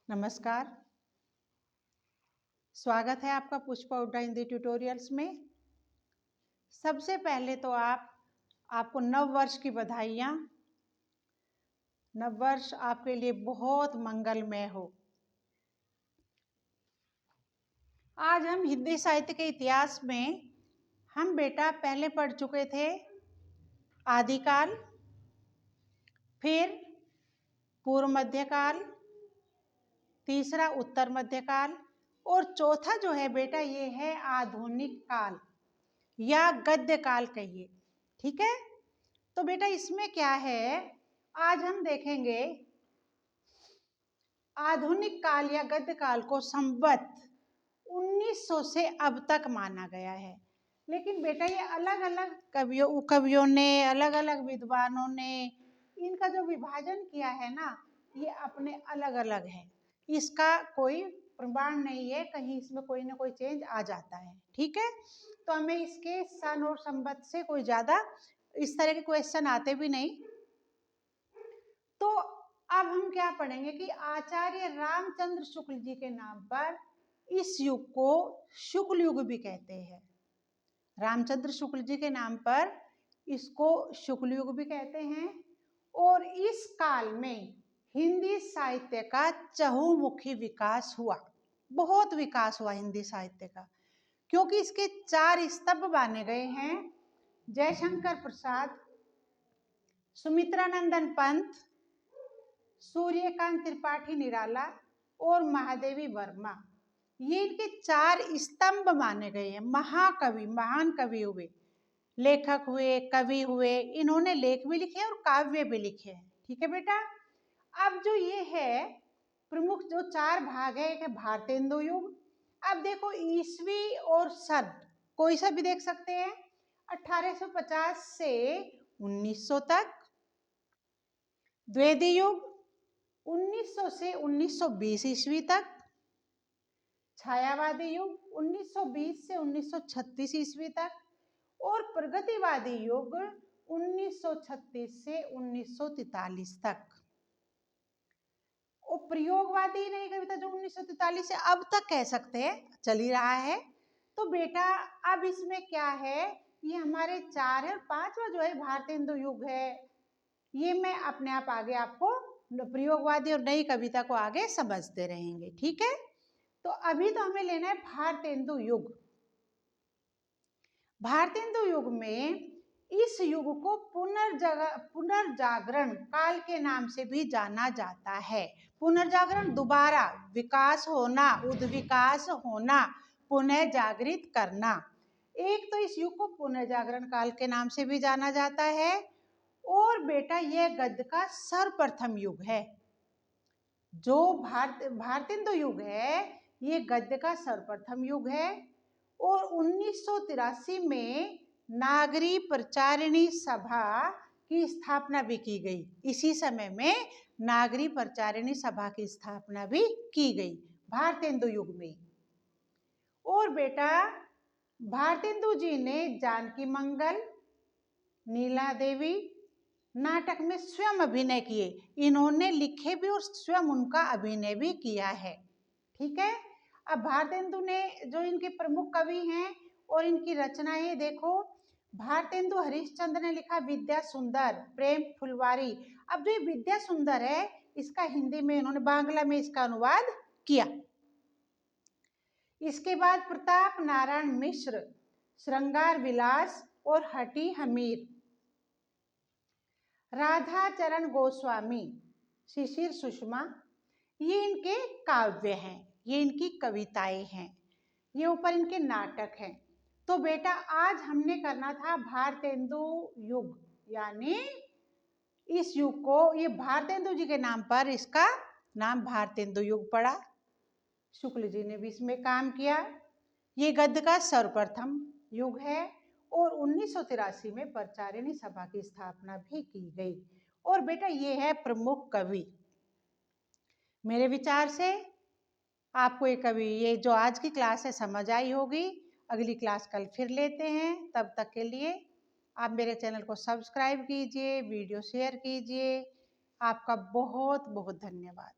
नमस्कार, स्वागत है आपका पुष्पा हुड्डा हिंदी ट्यूटोरियल्स में। सबसे पहले तो आपको नव वर्ष की बधाइयाँ। नव वर्ष आपके लिए बहुत मंगलमय हो। आज हम हिंदी साहित्य के इतिहास में हम बेटा पहले पढ़ चुके थे आदिकाल, फिर पूर्व मध्यकाल, तीसरा उत्तर मध्यकाल और चौथा जो है बेटा ये है आधुनिक काल या गद्य काल कहिए। ठीक है, तो बेटा इसमें क्या है, आज हम देखेंगे आधुनिक काल या गद्य काल को संवत 1900 से अब तक माना गया है। लेकिन बेटा ये अलग अलग कवियों ने, अलग अलग विद्वानों ने इनका जो विभाजन किया है ना, ये अपने अलग अलग है। इसका कोई प्रमाण नहीं है, कहीं इसमें कोई ना कोई चेंज आ जाता है। ठीक है, तो हमें इसके सन और संवत से कोई ज्यादा इस तरह के क्वेश्चन आते भी नहीं। तो अब हम क्या पढ़ेंगे कि आचार्य रामचंद्र शुक्ल जी के नाम पर इस युग को शुक्ल युग भी कहते हैं। रामचंद्र शुक्ल जी के नाम पर इसको शुक्ल युग भी कहते हैं। और इस काल में हिंदी साहित्य का चहुमुखी विकास हुआ, बहुत विकास हुआ हिंदी साहित्य का, क्योंकि इसके 4 स्तंभ माने गए हैं: जयशंकर प्रसाद, सुमित्रानंदन पंत, सूर्यकांत त्रिपाठी निराला और महादेवी वर्मा। ये इनके 4 स्तंभ माने गए हैं। महाकवि, महान कवि हुए, लेखक हुए, कवि हुए, इन्होंने लेख भी लिखे और काव्य भी लिखे हैं। ठीक है बेटा, अब जो ये है प्रमुख जो 4 भाग है, एक है भारतेंदु युग। अब देखो ईस्वी और सन कोई सा भी देख सकते हैं, 1850 से 1900 तक। द्विवेदी युग 1900 से 1920 ईस्वी तक। छायावादी युग 1920 से 1936 ईस्वी तक। और प्रगतिवादी युग 1936 से 1943 तक। और प्रयोगवादी नहीं कविता जो 1943 से अब तक कह सकते हैं, चल ही रहा है। तो बेटा अब इसमें क्या है, ये हमारे 4 है और 5वां जो है भारतेंदु युग है। ये मैं अपने आप आगे आपको प्रयोगवादी और नई कविता को आगे समझते रहेंगे। ठीक है, तो अभी तो हमें लेना है भारतेंदु युग। भारतेंदु युग में इस युग को पुनर्जागरण काल के नाम से भी जाना जाता है। पुनर्जागरण दोबारा विकास होना, उद्विकास होना, पुनः जागृत करना। एक तो इस युग को पुनर्जागरण काल के नाम से भी जाना जाता है। और बेटा यह गद्य का सर्वप्रथम युग है। जो भारतेंदु युग है ये गद्य का सर्वप्रथम युग है। और 1983 में नागरी प्रचारिणी सभा की स्थापना भी की गई। इसी समय में नागरी प्रचारिणी सभा की स्थापना भी की गई भारतेंदु युग में। और बेटा भारतेंदु जी ने जानकी मंगल, नीला देवी नाटक में स्वयं अभिनय किए। इन्होंने लिखे भी और स्वयं उनका अभिनय भी किया है। ठीक है, अब भारतेंदु ने जो इनके प्रमुख कवि हैं और इनकी रचनाएं देखो। भारतेंदु हरिश्चंद्र ने लिखा विद्या सुंदर, प्रेम फुलवारी। अब जो ये विद्या सुंदर है इसका हिंदी में इन्होंने बांग्ला में इसका अनुवाद किया। इसके बाद प्रताप नारायण मिश्र, श्रृंगार विलास और हटी हमीर। राधा चरण गोस्वामी, शिशिर सुषमा, ये इनके काव्य हैं, ये इनकी कविताएं हैं, ये ऊपर इनके नाटक हैं। तो बेटा आज हमने करना था भारतेंदु युग, यानी इस युग को, ये भारतेंदु जी के नाम पर इसका नाम भारतेंदु युग पड़ा। शुक्ल जी ने भी इसमें काम किया। ये गद्य का सर्वप्रथम युग है। और 1983 में प्रचारिणी सभा की स्थापना भी की गई। और बेटा ये है प्रमुख कवि। मेरे विचार से आपको ये जो आज की क्लास है समझ आई होगी। अगली क्लास कल फिर लेते हैं। तब तक के लिए आप मेरे चैनल को सब्सक्राइब कीजिए, वीडियो शेयर कीजिए। आपका बहुत बहुत धन्यवाद।